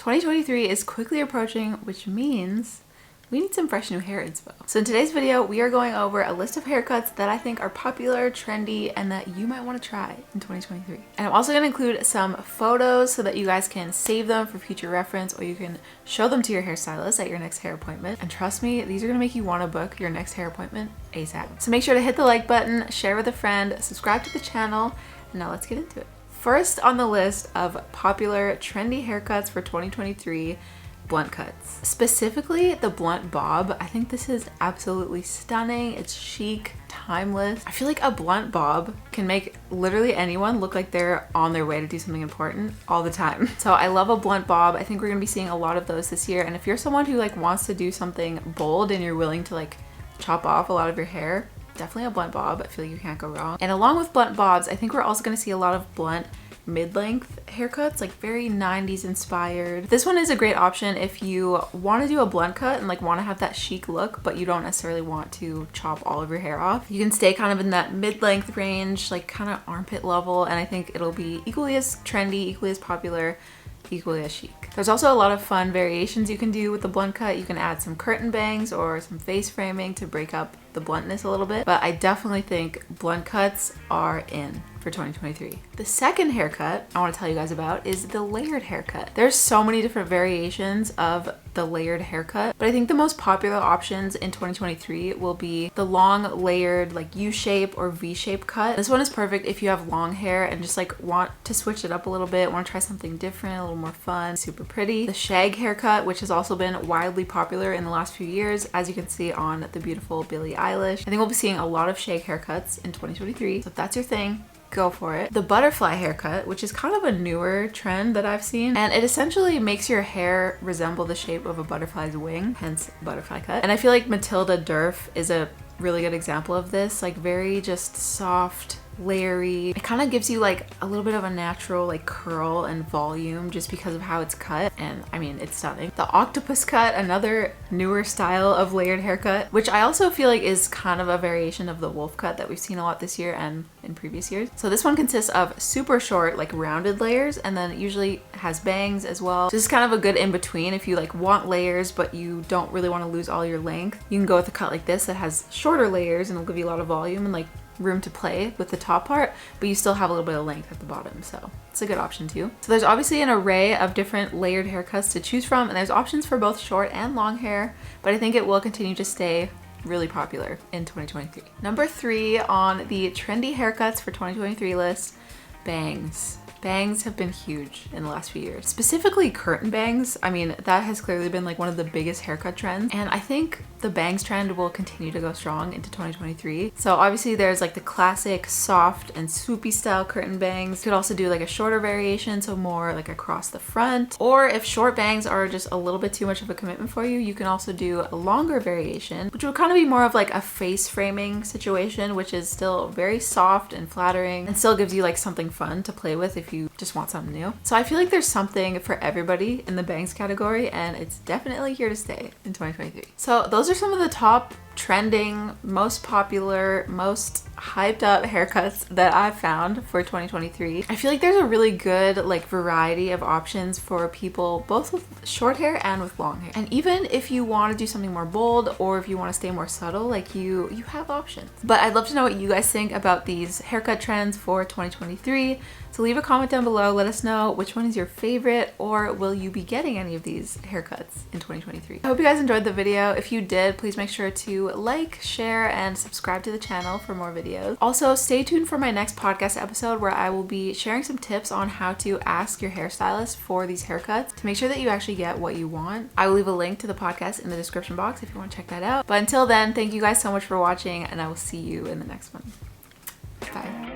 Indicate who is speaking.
Speaker 1: 2023 is quickly approaching, which means we need some fresh new hair inspo. So in today's video, we are going over a list of haircuts that I think are popular, trendy, and that you might want to try in 2023. And I'm also going to include some photos so that you guys can save them for future reference, or you can show them to your hairstylist at your next hair appointment. And trust me, these are going to make you want to book your next hair appointment ASAP. So make sure to hit the like button, share with a friend, subscribe to the channel, and now let's get into it. First on the list of popular trendy haircuts for 2023, blunt cuts. Specifically the blunt bob. I think this is absolutely stunning. It's chic, timeless. I feel like a blunt bob can make literally anyone look like they're on their way to do something important all the time. So I love a blunt bob. I think we're gonna be seeing a lot of those this year. And if you're someone who wants to do something bold and you're willing to chop off a lot of your hair, definitely a blunt bob. I feel like you can't go wrong. And along with blunt bobs, I think we're also gonna see a lot of blunt mid-length haircuts, very 90s inspired. This one is a great option if you want to do a blunt cut and want to have that chic look, but you don't necessarily want to chop all of your hair off. You can stay kind of in that mid-length range, kind of armpit level, and I think it'll be equally as trendy, equally as popular, equally as chic. There's also a lot of fun variations you can do with the blunt cut. You can add some curtain bangs or some face framing to break up the bluntness a little bit, but I definitely think blunt cuts are in for 2023. The second haircut I want to tell you guys about is the layered haircut. There's so many different variations of the layered haircut, but I think the most popular options in 2023 will be the long layered U-shape or V-shape cut. This one is perfect if you have long hair and just want to switch it up a little bit, want to try something different, a little more fun, super pretty. The shag haircut, which has also been wildly popular in the last few years, as you can see on the beautiful Billie Eilish. I think we'll be seeing a lot of shag haircuts in 2023, so if that's your thing, go for it. The butterfly haircut, which is kind of a newer trend that I've seen, and it essentially makes your hair resemble the shape of a butterfly's wing, hence butterfly cut. And I feel like Matilda Durf is a really good example of this, very just soft, layery. It kind of gives you a little bit of a natural curl and volume just because of how it's cut, and I mean, it's stunning. The octopus cut, another newer style of layered haircut, which I also feel is kind of a variation of the wolf cut that we've seen a lot this year and in previous years. So this one consists of super short rounded layers, and then it usually has bangs as well. So this is kind of a good in between if you want layers but you don't really want to lose all your length. You can go with a cut like this that has shorter layers and it'll give you a lot of volume and room to play with the top part, but you still have a little bit of length at the bottom, so it's a good option too. So there's obviously an array of different layered haircuts to choose from, and there's options for both short and long hair, but I think it will continue to stay really popular in 2023. Number 3 on the trendy haircuts for 2023 list, bangs. Bangs have been huge in the last few years. Specifically curtain bangs. I mean, that has clearly been one of the biggest haircut trends. And I think the bangs trend will continue to go strong into 2023. So obviously there's the classic soft and swoopy style curtain bangs. You could also do a shorter variation, so more across the front. Or if short bangs are just a little bit too much of a commitment for you, you can also do a longer variation, which will kind of be more of a face framing situation, which is still very soft and flattering and still gives you something fun to play with if you just want something new. So I feel there's something for everybody in the bangs category, and it's definitely here to stay in 2023. So those are some of the top trending, most popular, most hyped up haircuts that I've found for 2023. I feel there's a really good variety of options for people both with short hair and with long hair. And even if you want to do something more bold or if you want to stay more subtle, you have options. But I'd love to know what you guys think about these haircut trends for 2023. So leave a comment down below, let us know which one is your favorite, or will you be getting any of these haircuts in 2023. I hope you guys enjoyed the video. If you did, please make sure to like, share, and subscribe to the channel for more videos. Also, stay tuned for my next podcast episode where I will be sharing some tips on how to ask your hairstylist for these haircuts to make sure that you actually get what you want. I will leave a link to the podcast in the description box if you want to check that out. But until then, thank you guys so much for watching, and I will see you in the next one. Bye.